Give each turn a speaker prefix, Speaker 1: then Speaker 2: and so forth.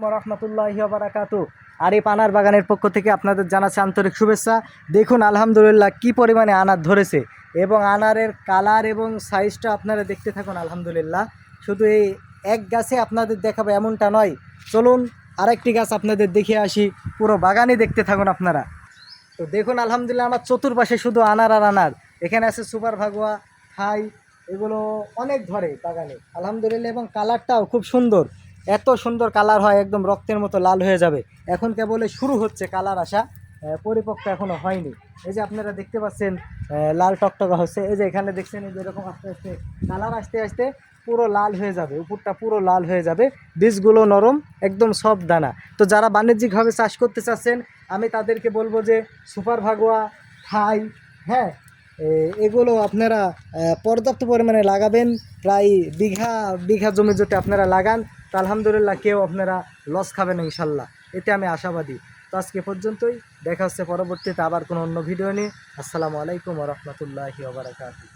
Speaker 1: ওয়া রাহমাতুল্লাহি ওয়া বারাকাতুহু। আরিফ আনার বাগানের পক্ষ থেকে আপনাদের জানাচ্ছি আন্তরিক শুভেচ্ছা। দেখুন আলহামদুলিল্লাহ কি পরিমাণে আনার ধরেছে এবং আনারের কালার এবং সাইজটা আপনারা দেখতে থাকুন। আলহামদুলিল্লাহ শুধু এই এক গাছে আপনাদের দেখাবো এমনটা নয়, চলুন আরেকটি গাছ আপনাদের দেখিয়ে আসি, পুরো বাগানই দেখতে থাকুন আপনারা। তো দেখুন আলহামদুলিল্লাহ আমার চতুর্পাশে শুধু আনার আর আনার। এখানে আছে সুপার ভাগুয়া, থাই, এগুলো অনেক ধরে বাগানে আলহামদুলিল্লাহ, এবং কালারটাও খুব সুন্দর। এত সুন্দর কালার হয়, একদম রক্তের মতো লাল হয়ে যাবে। এখন কেবল শুরু হচ্ছে কালার আসা, পরিপক্ক এখনও হয়নি। এই যে আপনারা দেখতে পাচ্ছেন লাল টকটকা হচ্ছে, এই যে এখানে দেখছেন এই যে এরকম আস্তে আস্তে কালার আসতে আসতে পুরো লাল হয়ে যাবে, উপরটা পুরো লাল হয়ে যাবে। বীজগুলো নরম, একদম সব দানা। তো যারা বাণিজ্যিকভাবে চাষ করতে চাচ্ছেন আমি তাদেরকে বলবো যে সুপার ভাগুয়া, থাই, হ্যাঁ, এগুলো আপনারা পর্যাপ্ত পরিমাণে লাগাবেন। প্রায় বিঘা বিঘা জমি যদি আপনারা লাগান তো আলহামদুলিল্লাহ কেউ আপনারা লস খাবেন ইনশাল্লাহ, এতে আমি আশাবাদী। তো আজকে পর্যন্তই, দেখা হচ্ছে পরবর্তীতে আবার কোনো অন্য ভিডিও নিয়ে। আসসালামু আলাইকুম ওয়া রাহমাতুল্লাহি ওয়া বারাকাতুহু।